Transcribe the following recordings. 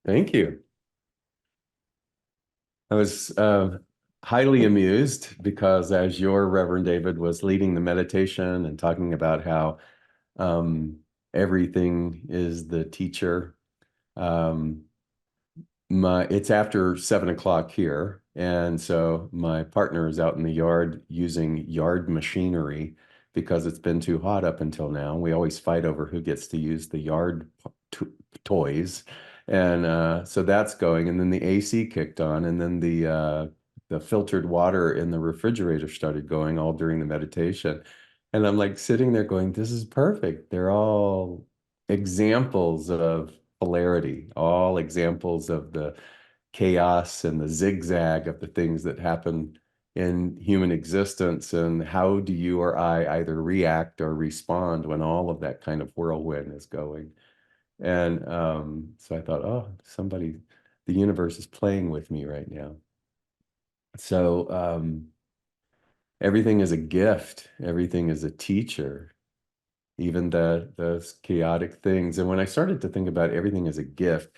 Thank you. I was highly amused because as your Reverend David was leading the meditation and talking about how um, everything is the teacher, um, it's after 7 o'clock here, and so my partner is out in the yard using yard machinery because it's been too hot up until now. We always fight over who gets to use the yard toys, and so that's going. And then the AC kicked on, and then the filtered water in the refrigerator started going all during the meditation. And I'm like sitting there going, "This is perfect." They're all examples of polarity, all examples of the chaos and the zigzag of the things that happen in human existence. And how do you or I either react or respond when all of that kind of whirlwind is going? And so I thought, oh, the universe is playing with me right now. So everything is a gift, everything is a teacher, even those chaotic things. And when I started to think about everything as a gift,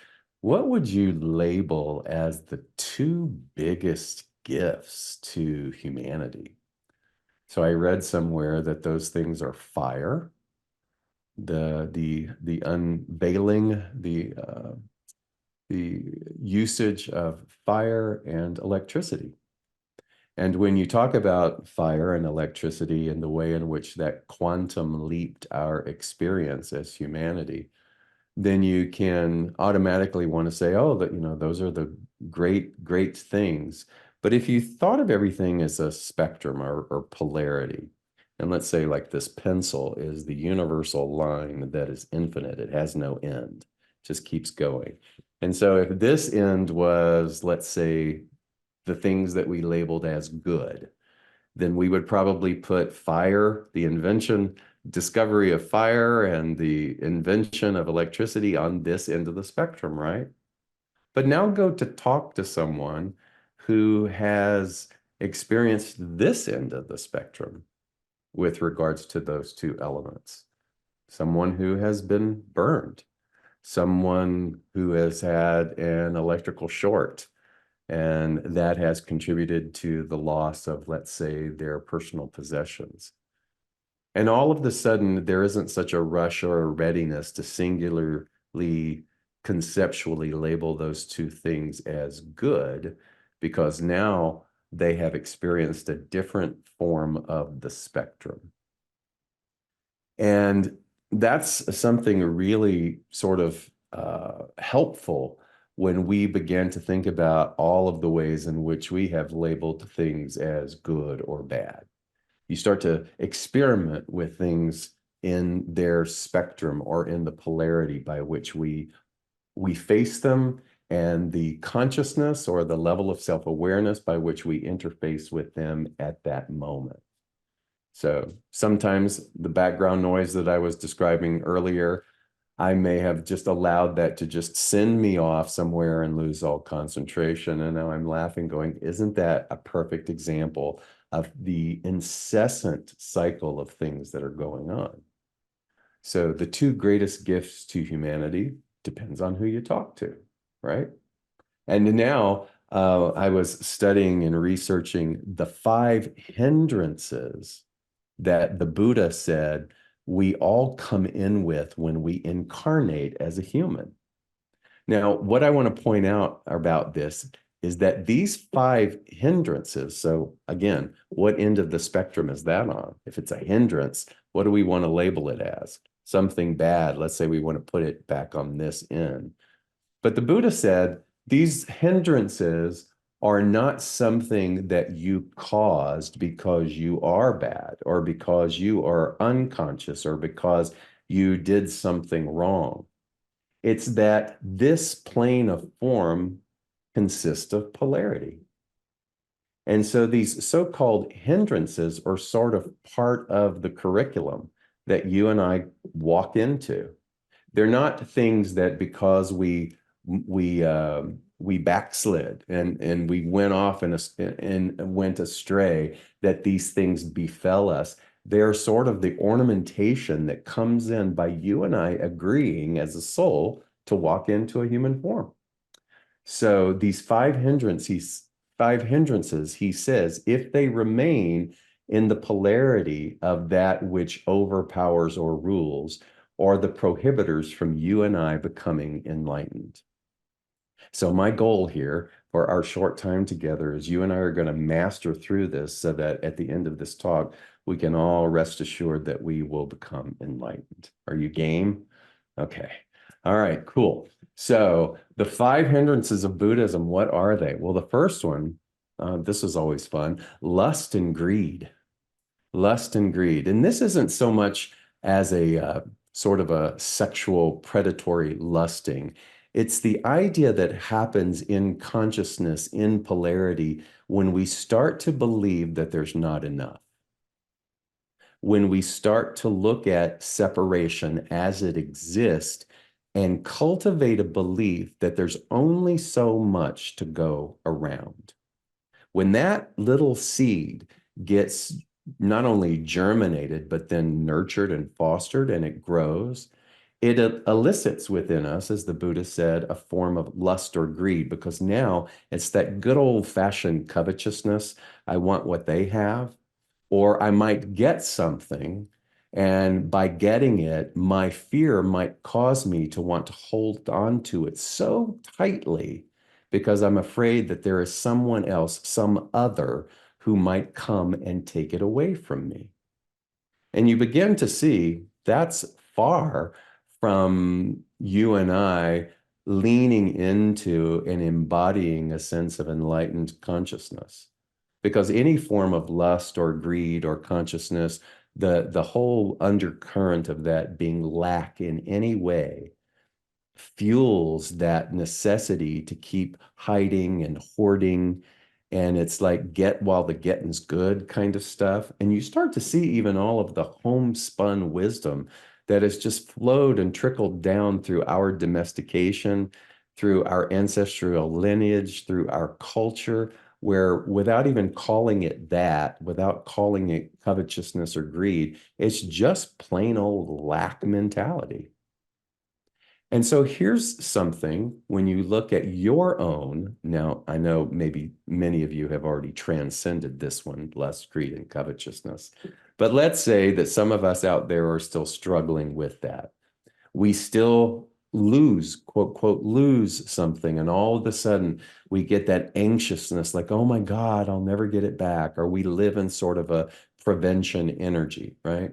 what would you label as the two biggest gifts to humanity? So I read somewhere that those things are fire, the unveiling, the usage of fire and electricity. And when you talk about fire and electricity and the way in which that quantum leaped our experience as humanity, then you can automatically want to say, oh, that, those are the great things. But if you thought of everything as a spectrum or polarity, and let's say like this pencil is the universal line that is infinite, it has no end, just keeps going. And so if this end was, let's say, the things that we labeled as good, then we would probably put fire, the invention, discovery of fire, and the invention of electricity on this end of the spectrum, right? But now go to talk to someone who has experienced this end of the spectrum with regards to those two elements. Someone who has been burned, someone who has had an electrical short, and that has contributed to the loss of, let's say, their personal possessions. And all of the sudden, there isn't such a rush or a readiness to singularly conceptually label those two things as good, because now they have experienced a different form of the spectrum. And that's something really sort of helpful when we began to think about all of the ways in which we have labeled things as good or bad. You start to experiment with things in their spectrum or in the polarity by which we face them, and the consciousness or the level of self-awareness by which we interface with them at that moment. So sometimes the background noise that I was describing earlier, I may have just allowed that to just send me off somewhere and lose all concentration. And now I'm laughing, going, isn't that a perfect example of the incessant cycle of things that are going on? So the two greatest gifts to humanity depends on who you talk to, right? And now I was studying and researching the 5 hindrances that the Buddha said we all come in with when we incarnate as a human. Now, what I want to point out about this is that these 5 hindrances, so again, what end of the spectrum is that on? If it's a hindrance, what do we want to label it as? Something bad. Let's say we want to put it back on this end. But the Buddha said these hindrances are not something that you caused because you are bad or because you are unconscious or because you did something wrong. It's that this plane of form consists of polarity. And so these so-called hindrances are sort of part of the curriculum that you and I walk into. They're not things that because we backslid and we went off and went astray, that these things befell us. They're sort of the ornamentation that comes in by you and I agreeing as a soul to walk into a human form. So these five hindrances, he says, if they remain in the polarity of that which overpowers or rules, are the prohibitors from you and I becoming enlightened. So my goal here for our short time together is you and I are going to master through this so that at the end of this talk, we can all rest assured that we will become enlightened. Are you game? Okay. All right, cool. So the five hindrances of Buddhism, what are they? Well, the first one, this is always fun, lust and greed. Lust and greed. And this isn't so much as a sort of a sexual predatory lusting. It's the idea that happens in consciousness, in polarity, when we start to believe that there's not enough. When we start to look at separation as it exists and cultivate a belief that there's only so much to go around. When that little seed gets not only germinated, but then nurtured and fostered and it grows, it elicits within us, as the Buddha said, a form of lust or greed, because now it's that good old-fashioned covetousness. I want what they have, or I might get something, and by getting it, my fear might cause me to want to hold on to it so tightly because I'm afraid that there is someone else, some other, who might come and take it away from me. And you begin to see that's far from you and I leaning into and embodying a sense of enlightened consciousness. Because any form of lust or greed or consciousness, the whole undercurrent of that being lack in any way fuels that necessity to keep hiding and hoarding. And it's like get while the getting's good kind of stuff. And you start to see even all of the homespun wisdom that has just flowed and trickled down through our domestication, through our ancestral lineage, through our culture, where without even calling it that, without calling it covetousness or greed, it's just plain old lack mentality. And so here's something when you look at your own, now I know maybe many of you have already transcended this one, lust, greed, and covetousness. But let's say that some of us out there are still struggling with that. We still lose, quote, quote, lose something. And all of a sudden we get that anxiousness like, oh my God, I'll never get it back. Or we live in sort of a prevention energy, right?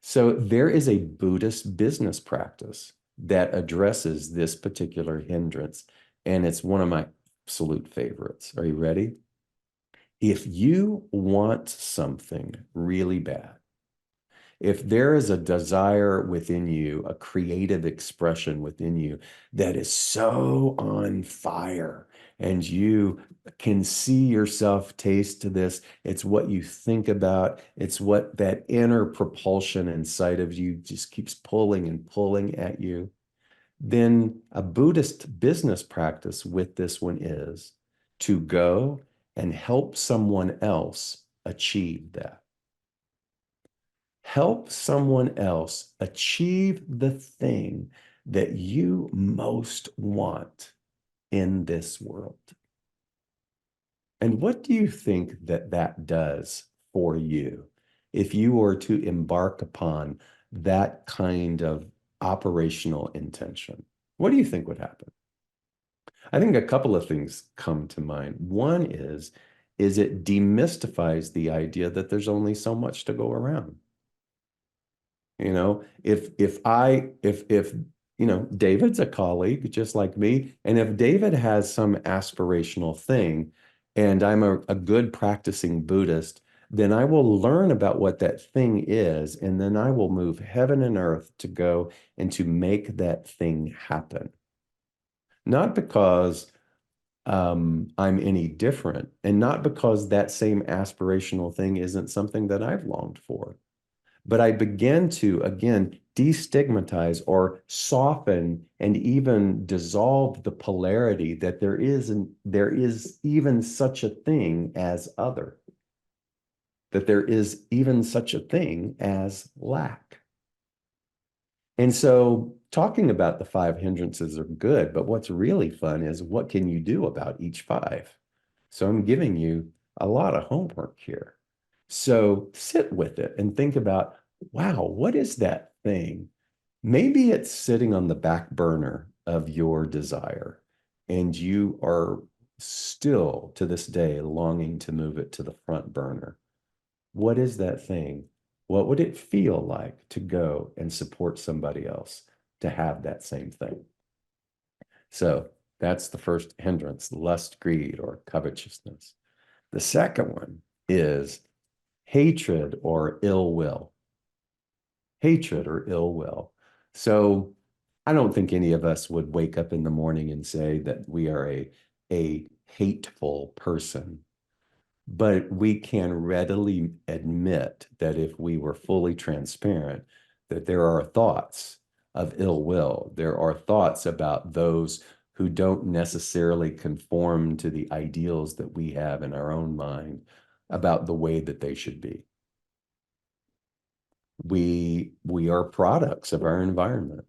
So there is a Buddhist business practice that addresses this particular hindrance. And it's one of my absolute favorites. Are you ready? If you want something really bad, if there is a desire within you, a creative expression within you that is so on fire, and you can see yourself taste this, it's what you think about, it's what that inner propulsion inside of you just keeps pulling and pulling at you, then a Buddhist business practice with this one is to go and help someone else achieve that. Help someone else achieve the thing that you most want in this world. And what do you think that that does for you if you were to embark upon that kind of operational intention? What do you think would happen? I think a couple of things come to mind. One is it demystifies the idea that there's only so much to go around. You know, if you know, David's a colleague just like me, and if David has some aspirational thing and I'm a good practicing Buddhist, then I will learn about what that thing is, and then I will move heaven and earth to go and to make that thing happen. Not because I'm any different, and not because that same aspirational thing isn't something that I've longed for. But I began to, again, destigmatize or soften and even dissolve the polarity that there is even such a thing as other, that there is even such a thing as lack. And so talking about the 5 hindrances are good, but what's really fun is what can you do about each five? So I'm giving you a lot of homework here. So sit with it and think about, wow, what is that thing? Maybe it's sitting on the back burner of your desire, and you are still to this day longing to move it to the front burner. What is that thing? What would it feel like to go and support somebody else to have that same thing? So that's the first hindrance, lust, greed, or covetousness. The second one is hatred or ill will. Hatred or ill will. So I don't think any of us would wake up in the morning and say that we are a hateful person. But we can readily admit that if we were fully transparent, that there are thoughts of ill will. There are thoughts about those who don't necessarily conform to the ideals that we have in our own mind about the way that they should be. We are products of our environment.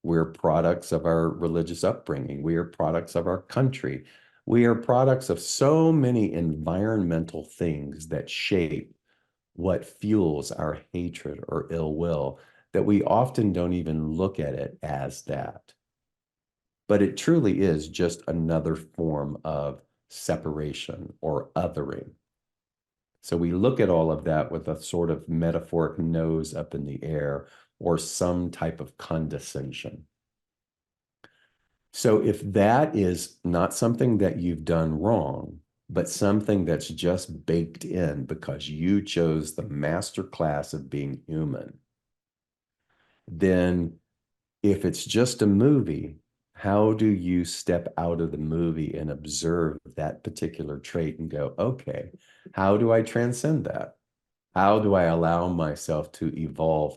We're products of our religious upbringing. We are products of our country. We are products of so many environmental things that shape what fuels our hatred or ill will that we often don't even look at it as that. But it truly is just another form of separation or othering. So we look at all of that with a sort of metaphoric nose up in the air or some type of condescension. So if that is not something that you've done wrong, but something that's just baked in because you chose the master class of being human, then if it's just a movie, how do you step out of the movie and observe that particular trait and go, okay, how do I transcend that? How do I allow myself to evolve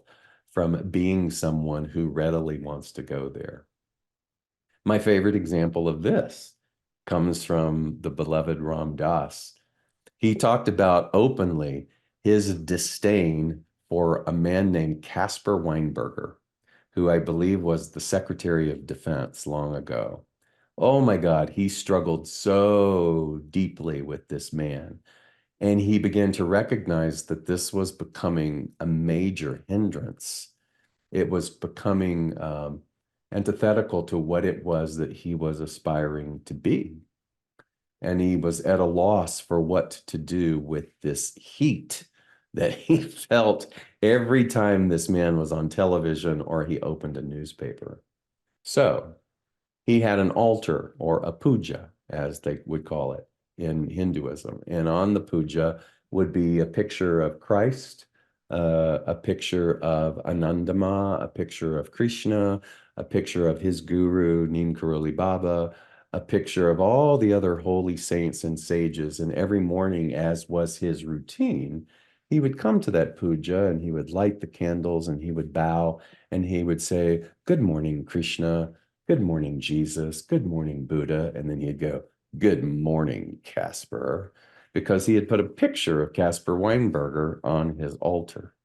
from being someone who readily wants to go there? My favorite example of this comes from the beloved Ram Dass. He talked about openly his disdain for a man named Caspar Weinberger, who I believe was the Secretary of Defense long ago. Oh my God, he struggled so deeply with this man. And he began to recognize that this was becoming a major hindrance. It was becoming antithetical to what it was that he was aspiring to be. And he was at a loss for what to do with this heat that he felt every time this man was on television or he opened a newspaper. So he had an altar or a puja, as they would call it in Hinduism. And on the puja would be a picture of Christ, a picture of Anandama, a picture of Krishna, a picture of his guru, Neem Karoli Baba, a picture of all the other holy saints and sages. And every morning, as was his routine, he would come to that puja and he would light the candles and he would bow and he would say, "Good morning, Krishna. Good morning, Jesus. Good morning, Buddha." And then he'd go, "Good morning, Caspar," because he had put a picture of Caspar Weinberger on his altar.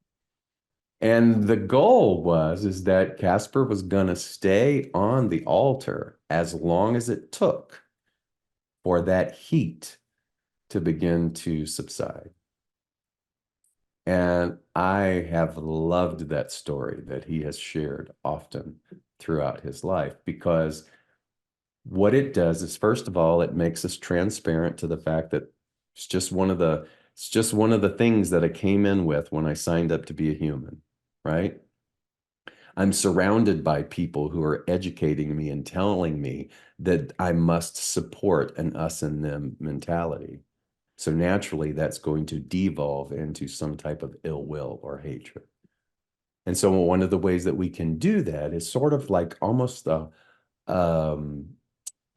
And the goal is that Caspar was going to stay on the altar as long as it took for that heat to begin to subside. And I have loved that story that he has shared often throughout his life, because what it does is, first of all, it makes us transparent to the fact that it's just one of the things that I came in with when I signed up to be a human, right? I'm surrounded by people who are educating me and telling me that I must support an us and them mentality. So naturally, that's going to devolve into some type of ill will or hatred. And so one of the ways that we can do that is sort of like almost um,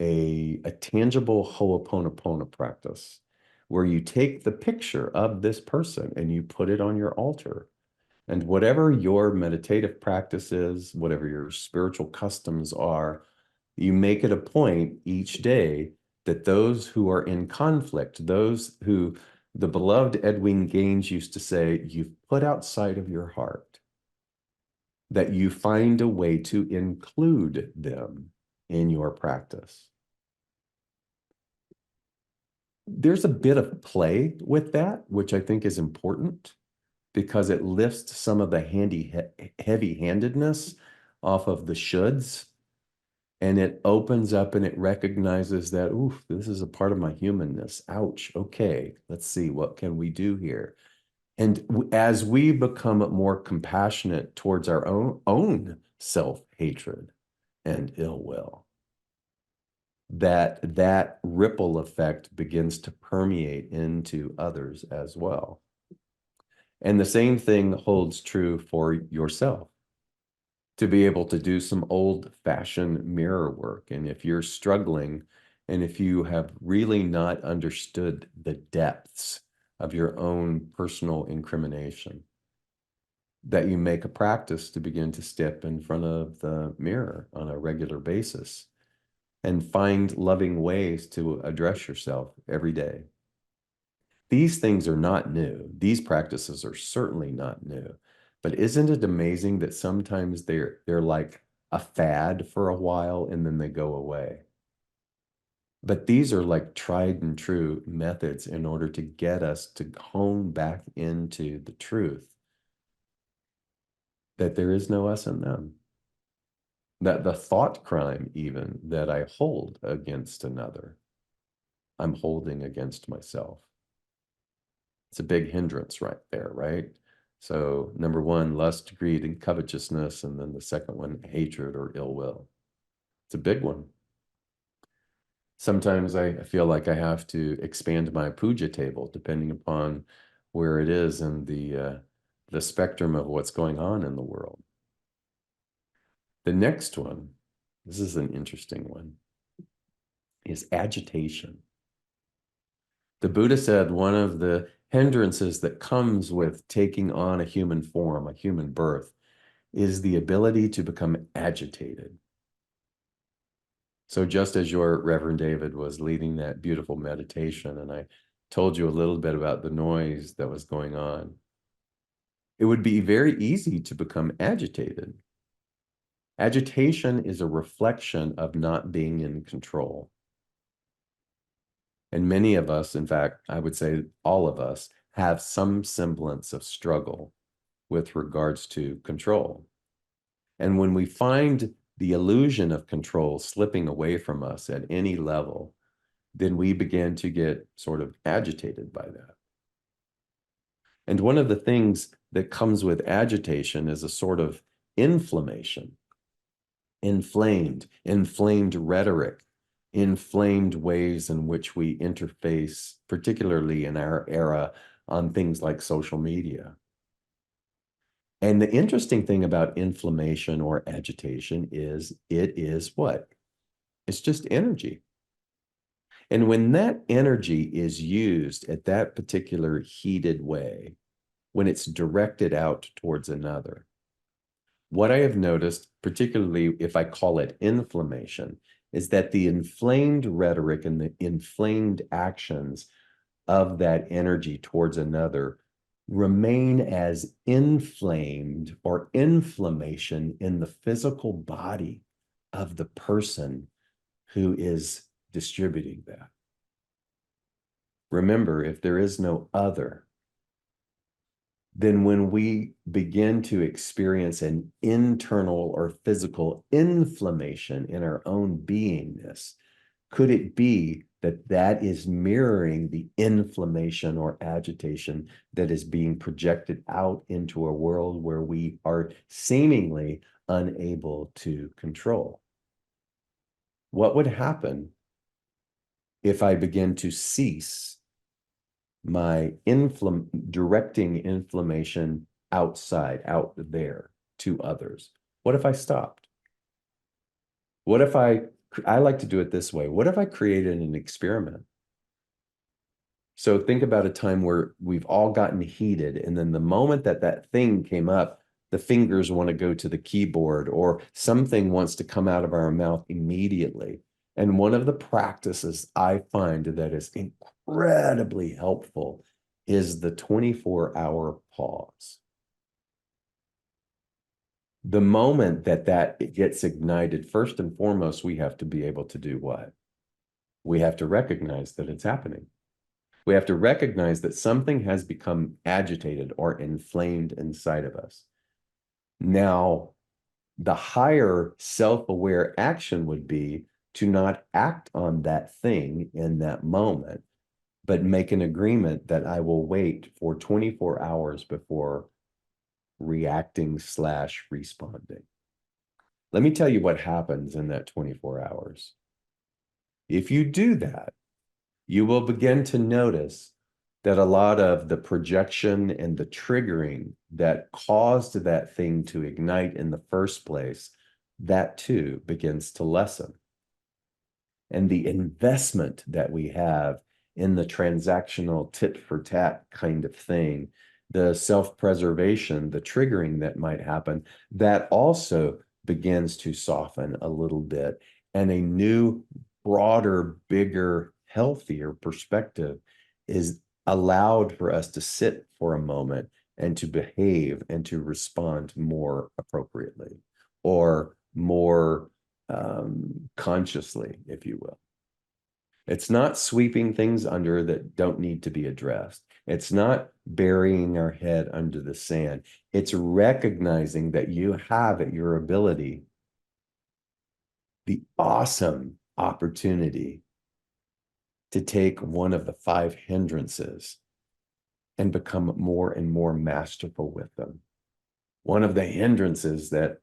a tangible Ho'oponopono practice, where you take the picture of this person and you put it on your altar. And whatever your meditative practice is, whatever your spiritual customs are, you make it a point each day that those who are in conflict, those who the beloved Edwin Gaines used to say, you've put outside of your heart, that you find a way to include them in your practice. There's a bit of play with that, which I think is important because it lifts some of the heavy-handedness off of the shoulds, and it opens up and it recognizes that, oof, this is a part of my humanness. Ouch. Okay, let's see, what can we do here? And as we become more compassionate towards our own self-hatred and ill will, that ripple effect begins to permeate into others as well. And the same thing holds true for yourself. To be able to do some old-fashioned mirror work. And if you're struggling, and if you have really not understood the depths of your own personal incrimination, that you make a practice to begin to step in front of the mirror on a regular basis and find loving ways to address yourself every day. These things are not new. These practices are certainly not new. But isn't it amazing that sometimes they're like a fad for a while and then they go away? But these are like tried and true methods in order to get us to hone back into the truth that there is no us and them. That the thought crime even that I hold against another, I'm holding against myself. It's a big hindrance right there, right? So number one, lust, greed, and covetousness. And then the second one, hatred or ill will. It's a big one. Sometimes I feel like I have to expand my puja table depending upon where it is in the spectrum of what's going on in the world. The next one, this is an interesting one, is agitation. The Buddha said one of the hindrances that comes with taking on a human form, a human birth, is the ability to become agitated. So just as your Reverend David was leading that beautiful meditation, and I told you a little bit about the noise that was going on, it would be very easy to become agitated. Agitation is a reflection of not being in control. And many of us, in fact, I would say all of us, have some semblance of struggle with regards to control. And when we find the illusion of control slipping away from us at any level, then we begin to get sort of agitated by that. And one of the things that comes with agitation is a sort of inflammation, inflamed rhetoric, inflamed ways in which we interface, particularly in our era, on things like social media. And the interesting thing about inflammation or agitation is it is what? It's just energy. And when that energy is used at that particular heated way, when it's directed out towards another, what I have noticed, particularly if I call it inflammation, is that the inflamed rhetoric and the inflamed actions of that energy towards another remain as inflamed or inflammation in the physical body of the person who is distributing that. Remember, if there is no other, then when we begin to experience an internal or physical inflammation in our own beingness, could it be that that is mirroring the inflammation or agitation that is being projected out into a world where we are seemingly unable to control? What would happen if I begin to cease my directing inflammation outside, out there to others? What if I stopped? What if I like to do it this way. What if I created an experiment? So think about a time where we've all gotten heated, and then the moment that that thing came up, the fingers want to go to the keyboard or something wants to come out of our mouth immediately. And one of the practices I find that is incredibly helpful is the 24-hour pause. The moment that it gets ignited, first and foremost, we have to be able to do what? We have to recognize that it's happening. We have to recognize that something has become agitated or inflamed inside of us. Now, the higher self-aware action would be to not act on that thing in that moment, but make an agreement that I will wait for 24 hours before reacting / responding. Let me tell you what happens in that 24 hours. If you do that, you will begin to notice that a lot of the projection and the triggering that caused that thing to ignite in the first place, that too begins to lessen. And the investment that we have in the transactional tit for tat kind of thing, the self-preservation, the triggering that might happen, that also begins to soften a little bit. And a new, broader, bigger, healthier perspective is allowed for us to sit for a moment and to behave and to respond more appropriately or more consciously, if you will. It's not sweeping things under that don't need to be addressed. It's not burying our head under the sand. It's recognizing that you have at your ability the awesome opportunity to take one of the 5 hindrances and become more and more masterful with them. One of the hindrances that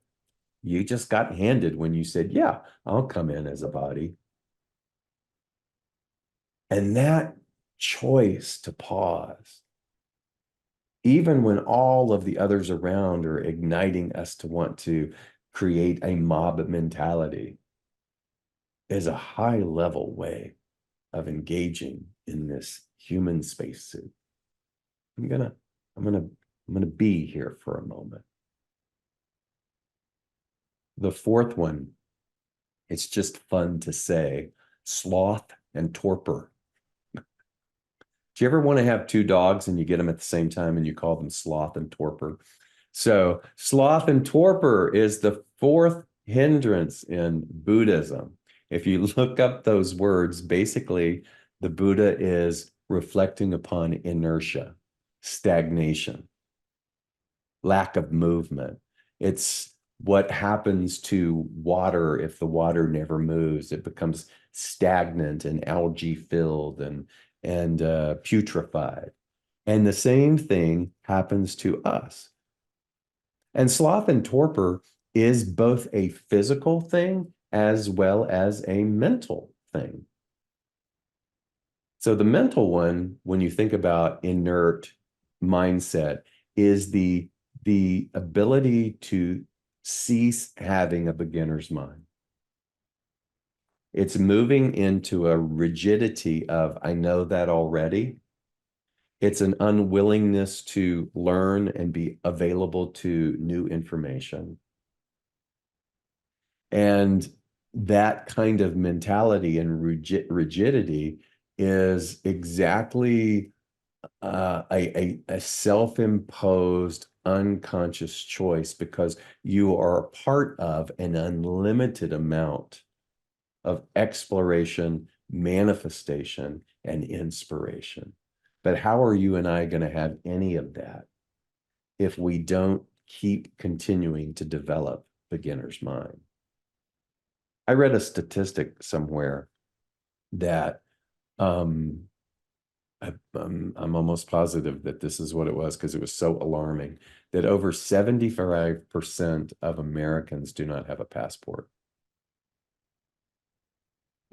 you just got handed when you said, yeah, I'll come in as a body. And that choice to pause, even when all of the others around are igniting us to want to create a mob mentality, is a high level way of engaging in this human spacesuit. I'm gonna be here for a moment. The fourth one, it's just fun to say, sloth and torpor. Do you ever want to have 2 dogs and you get them at the same time and you call them sloth and torpor? So sloth and torpor is the 4th hindrance in Buddhism. If you look up those words, basically the Buddha is reflecting upon inertia, stagnation, lack of movement. It's what happens to water if the water never moves. It becomes stagnant and algae filled and putrefied. And the same thing happens to us. And sloth and torpor is both a physical thing as well as a mental thing. So the mental one, when you think about inert mindset, is the ability to cease having a beginner's mind. It's moving into a rigidity of, I know that already. It's an unwillingness to learn and be available to new information. And that kind of mentality and rigidity is exactly a self-imposed unconscious choice, because you are a part of an unlimited amount of exploration, manifestation, and inspiration. But how are you and I going to have any of that if we don't keep continuing to develop beginner's mind? I read a statistic somewhere that I'm almost positive that this is what it was, because it was so alarming, that over 75% of Americans do not have a passport.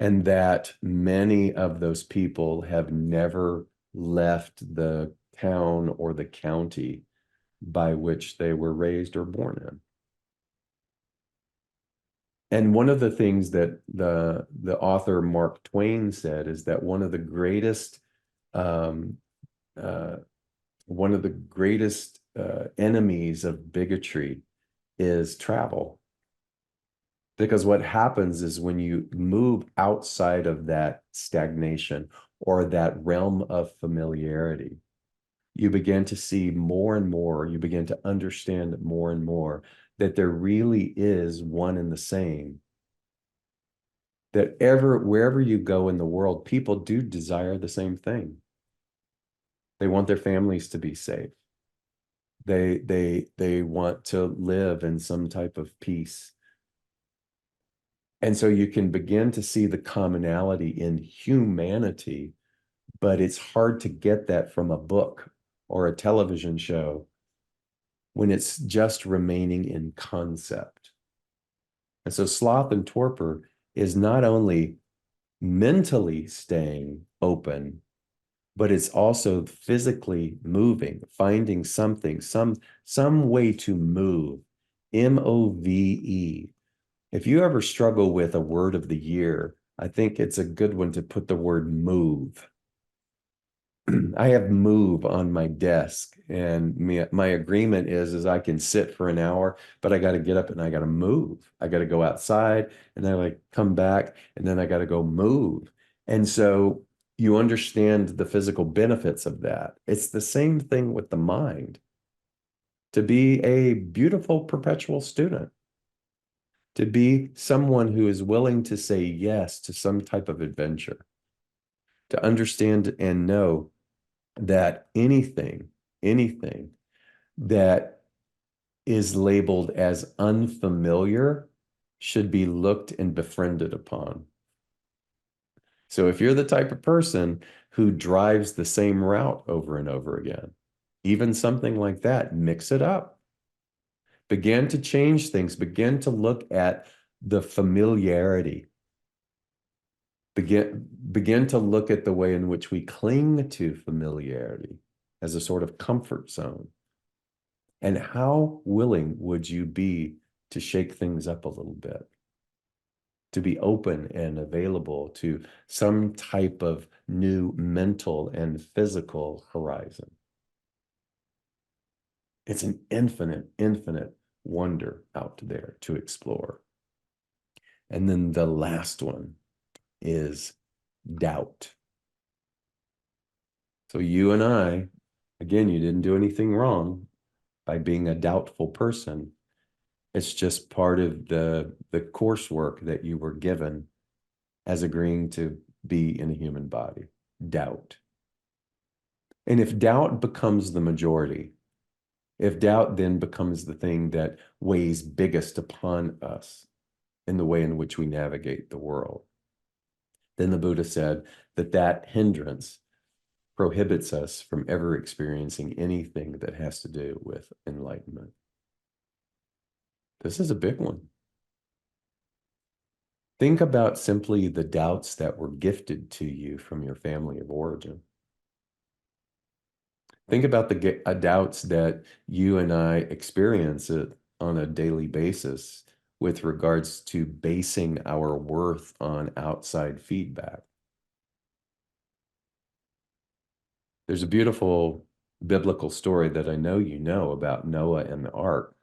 And that many of those people have never left the town or the county by which they were raised or born in. And one of the things that the author Mark Twain said is that one of the greatest enemies of bigotry is travel. Because what happens is when you move outside of that stagnation or that realm of familiarity, you begin to see more and more, you begin to understand more and more that there really is one and the same, that wherever you go in the world, people do desire the same thing. They want their families to be safe. They want to live in some type of peace. And so you can begin to see the commonality in humanity, but it's hard to get that from a book or a television show when it's just remaining in concept. And so sloth and torpor is not only mentally staying open, but it's also physically moving, finding something, some way to move. MOVE. If you ever struggle with a word of the year, I think it's a good one to put the word move. I have move on my desk, and my agreement is I can sit for an hour, but I got to get up and I got to move. I got to go outside and then I come back and then I got to go move. And so you understand the physical benefits of that. It's the same thing with the mind. To be a beautiful perpetual student, to be someone who is willing to say yes to some type of adventure, to understand and know that anything that is labeled as unfamiliar should be looked and befriended upon. So if you're the type of person who drives the same route over and over again, even something like that, mix it up. Begin to change things. Begin to look at the familiarity. Begin to look at the way in which we cling to familiarity as a sort of comfort zone. And how willing would you be to shake things up a little bit? To be open and available to some type of new mental and physical horizon. It's an infinite wonder out there to explore. And then the last one is doubt. So you and I, again, you didn't do anything wrong by being a doubtful person. It's just part of the coursework that you were given as agreeing to be in a human body. Doubt. And if doubt becomes the majority, if doubt then becomes the thing that weighs biggest upon us in the way in which we navigate the world, then the Buddha said that hindrance prohibits us from ever experiencing anything that has to do with enlightenment. This is a big one. Think about simply the doubts that were gifted to you from your family of origin. Think about the doubts that you and I experience it on a daily basis with regards to basing our worth on outside feedback. There's a beautiful biblical story that I know you know about Noah and the ark.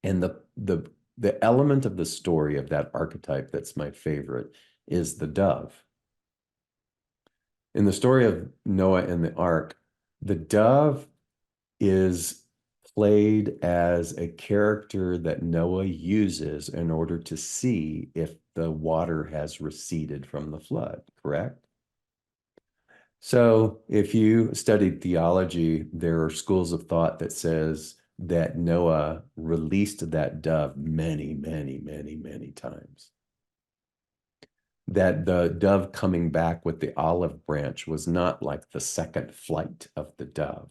And the element of the story of that archetype that's my favorite is the dove. In the story of Noah and the ark, the dove is played as a character that Noah uses in order to see if the water has receded from the flood, correct? So if you studied theology, there are schools of thought that says that Noah released that dove many times. That the dove coming back with the olive branch was not like the second flight of the dove.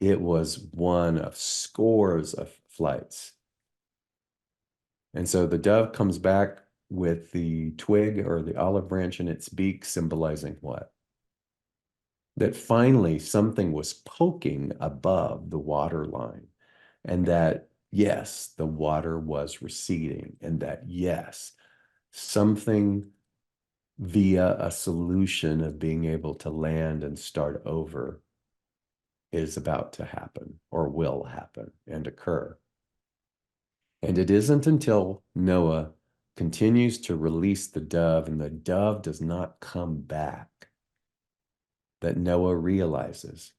It was one of scores of flights. And so the dove comes back with the twig or the olive branch in its beak, symbolizing what? That finally something was poking above the water line, and that, yes, the water was receding, and that, yes, something via a solution of being able to land and start over is about to happen or will happen and occur. And it isn't until Noah continues to release the dove and the dove does not come back that Noah realizes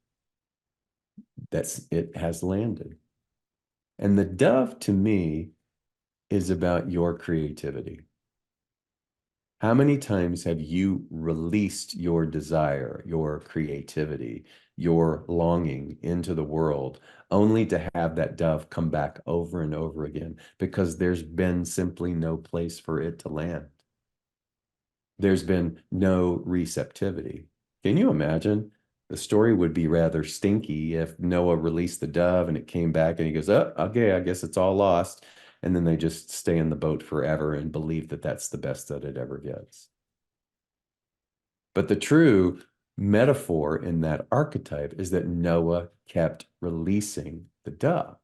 that it has landed. And the dove to me is about your creativity. How many times have you released your desire, your creativity, your longing into the world, only to have that dove come back over and over again because there's been simply no place for it to land? There's been no receptivity. Can you imagine? The story would be rather stinky if Noah released the dove and it came back and he goes, oh, okay, I guess it's all lost. And then they just stay in the boat forever and believe that that's the best that it ever gets. But the true metaphor in that archetype is that Noah kept releasing the dove.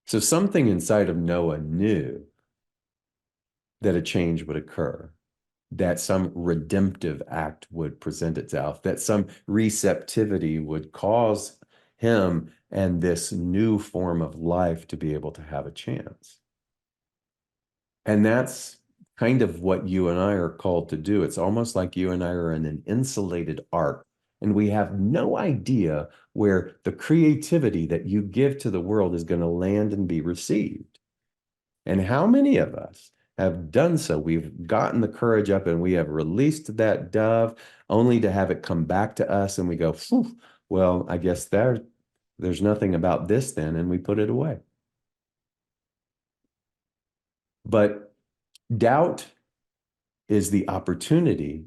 So something inside of Noah knew that a change would occur, that some redemptive act would present itself, that some receptivity would cause him and this new form of life to be able to have a chance. And that's kind of what you and I are called to do. It's almost like you and I are in an insulated ark, and we have no idea where the creativity that you give to the world is going to land and be received. And how many of us have done so? We've gotten the courage up and we have released that dove only to have it come back to us and we go, well, I guess there's nothing about this then, and we put it away. But doubt is the opportunity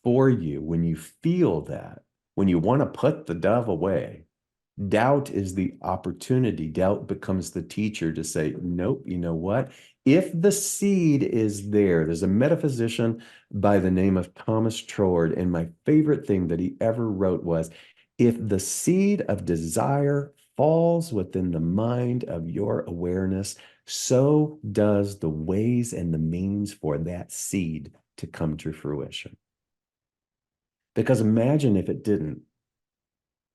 for you when you feel that, when you want to put the dove away. Doubt is the opportunity. Doubt becomes the teacher to say, nope, you know what? If the seed is there, there's a metaphysician by the name of Thomas Trord, and my favorite thing that he ever wrote was, if the seed of desire falls within the mind of your awareness, so does the ways and the means for that seed to come to fruition. Because imagine if it didn't,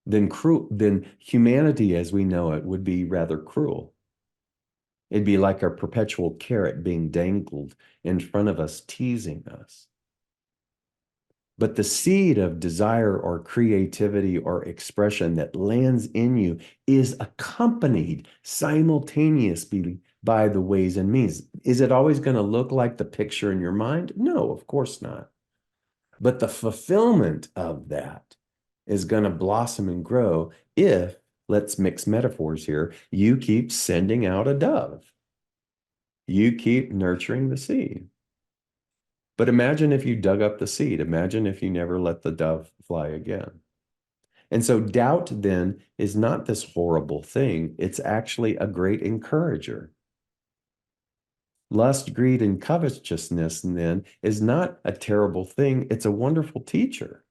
then humanity as we know it would be rather cruel. It'd be like a perpetual carrot being dangled in front of us, teasing us. But the seed of desire or creativity or expression that lands in you is accompanied simultaneously by the ways and means. Is it always going to look like the picture in your mind? No, of course not. But the fulfillment of that is going to blossom and grow if, let's mix metaphors here, you keep sending out a dove. You keep nurturing the seed. But imagine if you dug up the seed. Imagine if you never let the dove fly again. And so doubt then is not this horrible thing. It's actually a great encourager. Lust, greed, and covetousness then is not a terrible thing. It's a wonderful teacher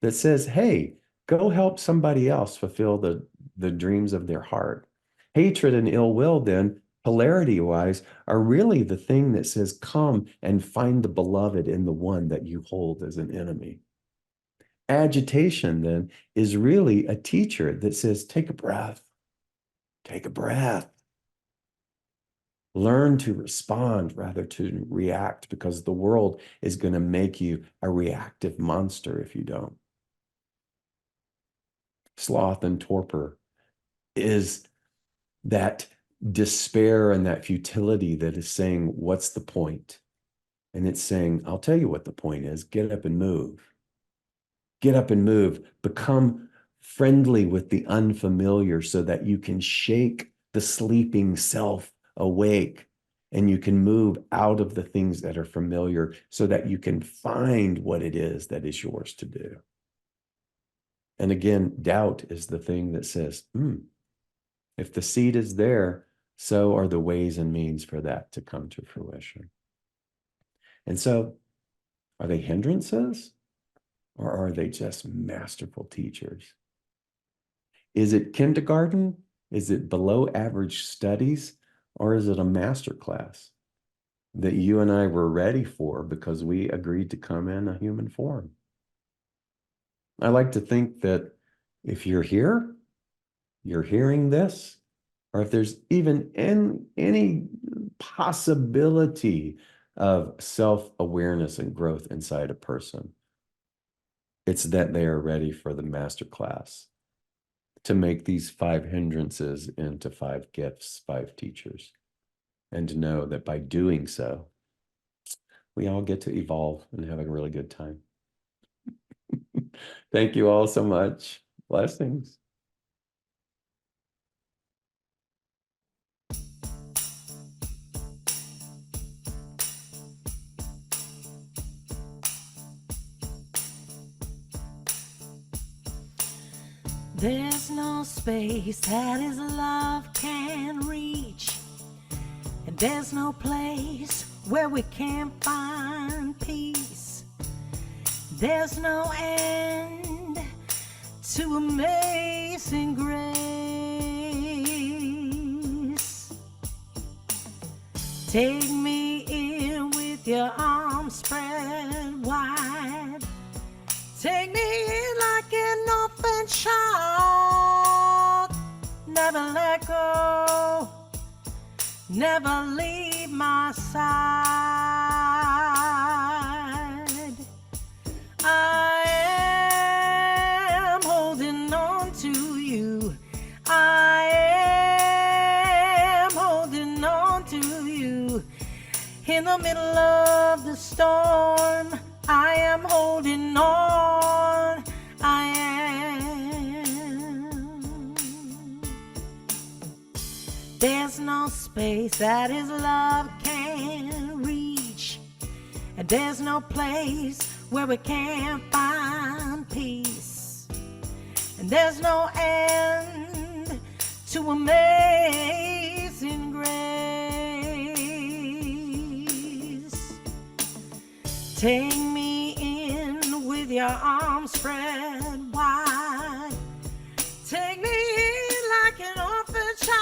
that says, hey, go help somebody else fulfill the dreams of their heart. Hatred and ill will, then, polarity wise, are really the thing that says, come and find the beloved in the one that you hold as an enemy. Agitation, then, is really a teacher that says, take a breath, take a breath. Learn to respond rather to react, because the world is going to make you a reactive monster if you don't. Sloth and torpor is that despair and that futility that is saying, what's the point? And it's saying, I'll tell you what the point is. Get up and move. Get up and move. Become friendly with the unfamiliar so that you can shake the sleeping self awake and you can move out of the things that are familiar so that you can find what it is that is yours to do. And again, doubt is the thing that says, if the seed is there, so are the ways and means for that to come to fruition. And so, are they hindrances or are they just masterful teachers? Is it kindergarten? Is it below average studies? Or is it a master class that you and I were ready for because we agreed to come in a human form? I like to think that if you're here, you're hearing this, or if there's even any possibility of self-awareness and growth inside a person, it's that they are ready for the master class. to make these 5 hindrances into 5 gifts, 5 teachers, and to know that by doing so, we all get to evolve and have a really good time. Thank you all so much. Blessings. There's no space that His love can reach, and there's no place where we can't find peace. There's no end to amazing grace. Take me in with your arms spread wide. Take me in like an orphan child. Never let go, never leave my side. I am holding on to you. I am holding on to you. In the middle of the storm, I am holding on. I am. There's no space that His love can reach, and there's no place where we can't find peace, and there's no end to amazing grace. Take me in with your arms spread wide. Take me in like an orphan child.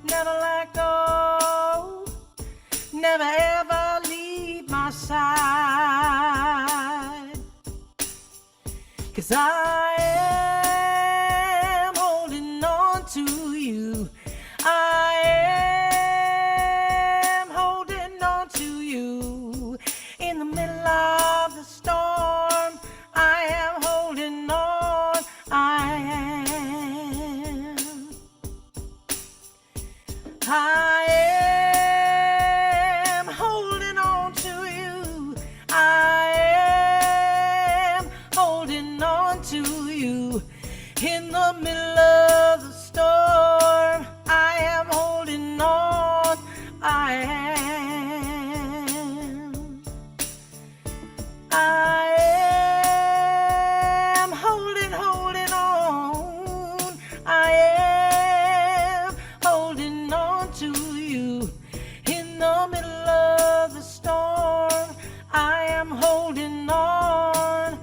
Never let go, never ever leave my side. 'Cause I am holding on to you. I am holding on to you. In the middle of the storm, I am holding on. I am. I am holding on to you. I am holding on to you. In the middle of the storm, I am holding on. I am. I am holding on. I am holding on to you. In the middle of the storm, I am holding on.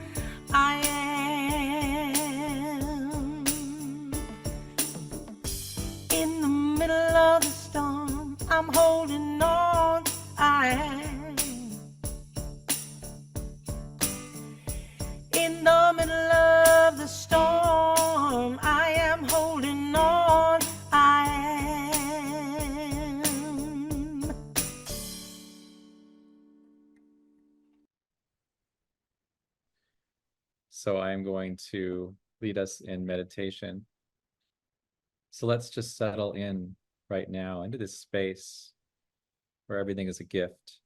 I am. In the middle of the storm, I'm holding on. I am. In the middle of the storm, I am holding on. I am. So I am going to lead us in meditation. So let's just settle in right now into this space where everything is a gift.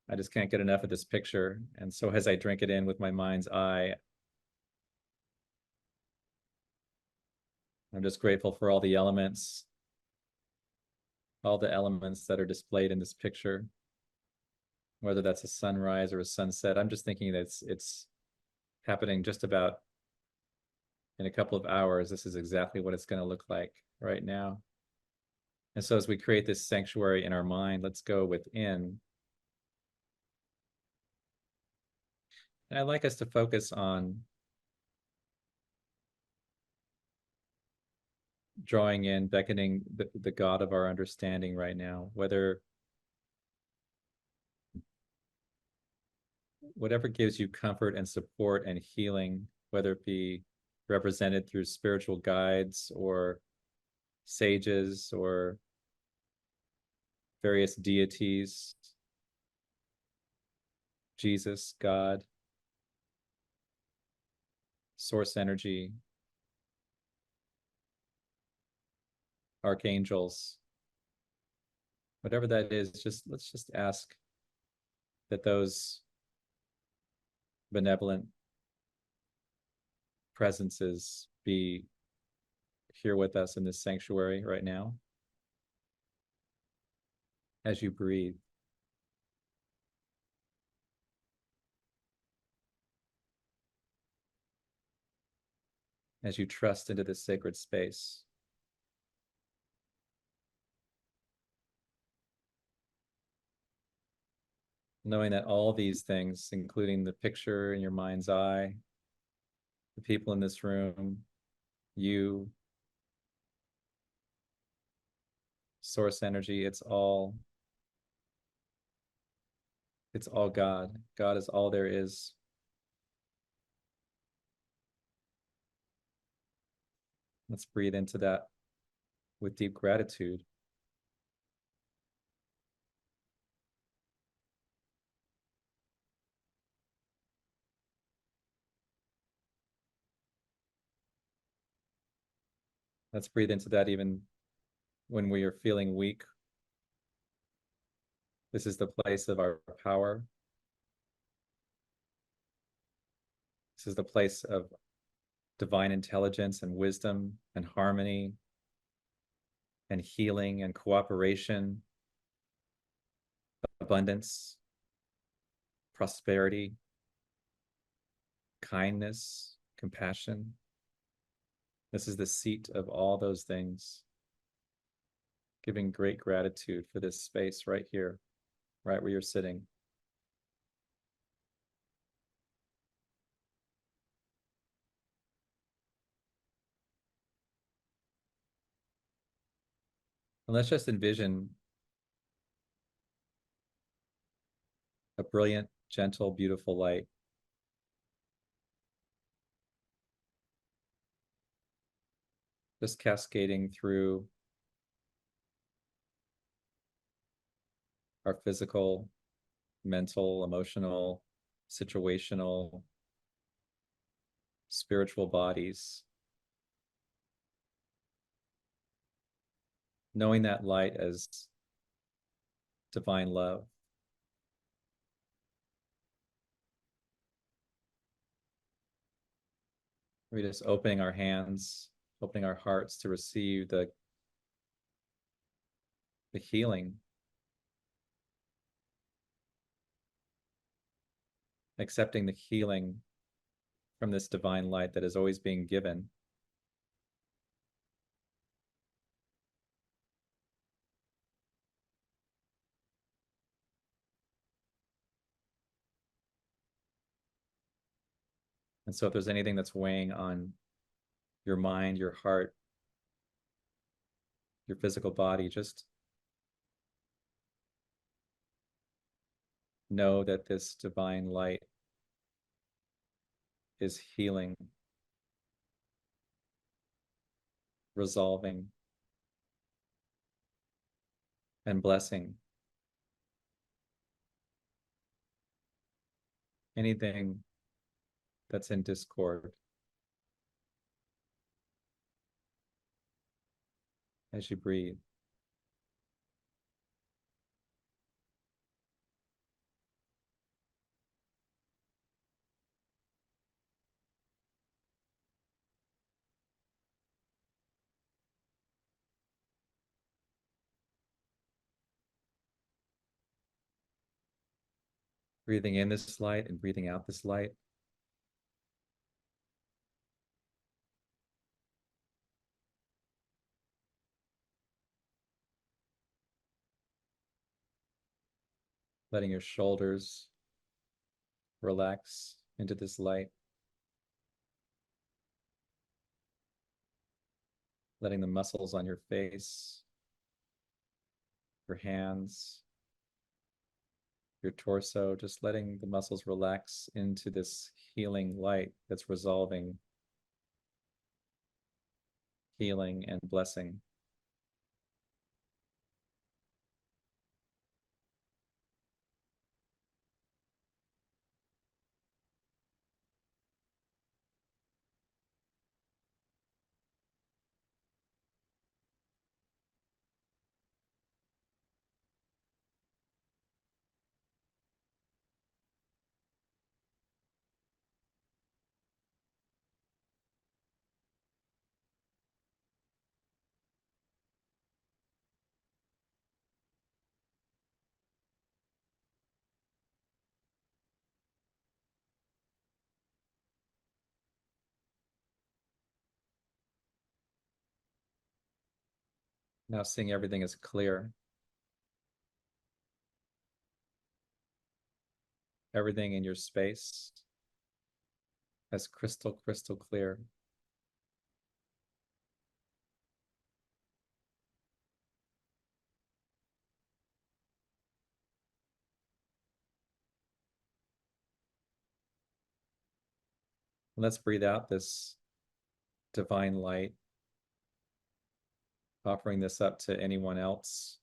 I just can't get enough of this picture. And so as I drink it in with my mind's eye, I'm just grateful for all the elements that are displayed in this picture, whether that's a sunrise or a sunset. I'm just thinking that it's happening just about in a couple of hours. This is exactly what it's going to look like right now. And so as we create this sanctuary in our mind, let's go within. And I'd like us to focus on drawing in, beckoning the God of our understanding right now, whatever gives you comfort and support and healing, whether it be represented through spiritual guides or sages or various deities, Jesus, God, source energy, archangels, whatever that is, let's just ask that those benevolent presences be here with us in this sanctuary right now. As you breathe, as you trust into this sacred space. Knowing that all these things, including the picture in your mind's eye, the people in this room, you, source energy, it's all God. God is all there is. Let's breathe into that with deep gratitude. Let's breathe into that even when we are feeling weak. This is the place of our power. This is the place of divine intelligence and wisdom and harmony and healing and cooperation, abundance, prosperity, kindness, compassion. This is the seat of all those things. Giving great gratitude for this space right here, right where you're sitting. And let's just envision a brilliant, gentle, beautiful light just cascading through our physical, mental, emotional, situational, spiritual bodies. Knowing that light as divine love. We're just opening our hands, opening our hearts to receive the healing, accepting the healing from this divine light that is always being given. And so if there's anything that's weighing on your mind, your heart, your physical body, just know that this divine light is healing, resolving, and blessing anything that's in discord. As you breathe. Breathing in this light and breathing out this light. Letting your shoulders relax into this light. Letting the muscles on your face, your hands, your torso, just letting the muscles relax into this healing light that's resolving, healing, and blessing. Now seeing everything as clear. Everything in your space as crystal clear. Let's breathe out this divine light, offering this up to anyone else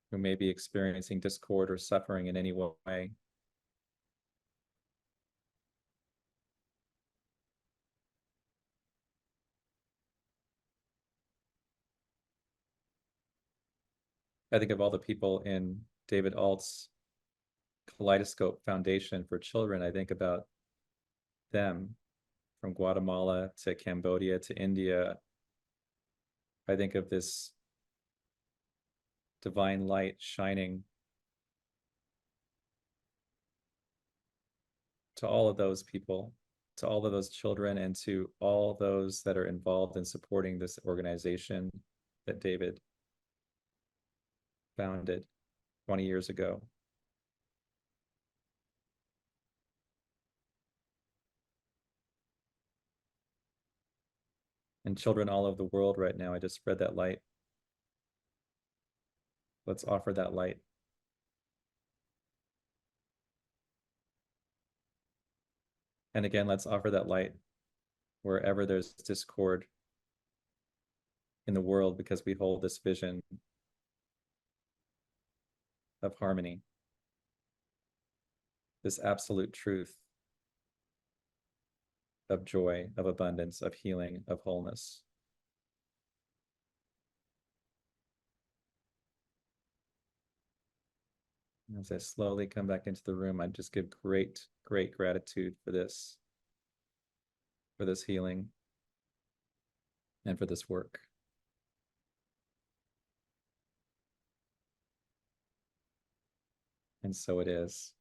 who may be experiencing discord or suffering in any way. I think of all the people in David Ault's Kaleidoscope Foundation for Children. I think about them from Guatemala to Cambodia to India. I think of this divine light shining to all of those people, to all of those children, and to all those that are involved in supporting this organization that David founded 20 years ago. And children all over the world right now, I just spread that light. Let's offer that light. And again, let's offer that light wherever there's discord in the world, because we hold this vision of harmony, this absolute truth of joy, of abundance, of healing, of wholeness. As I slowly come back into the room, I just give great gratitude for this healing and for this work. And so it is.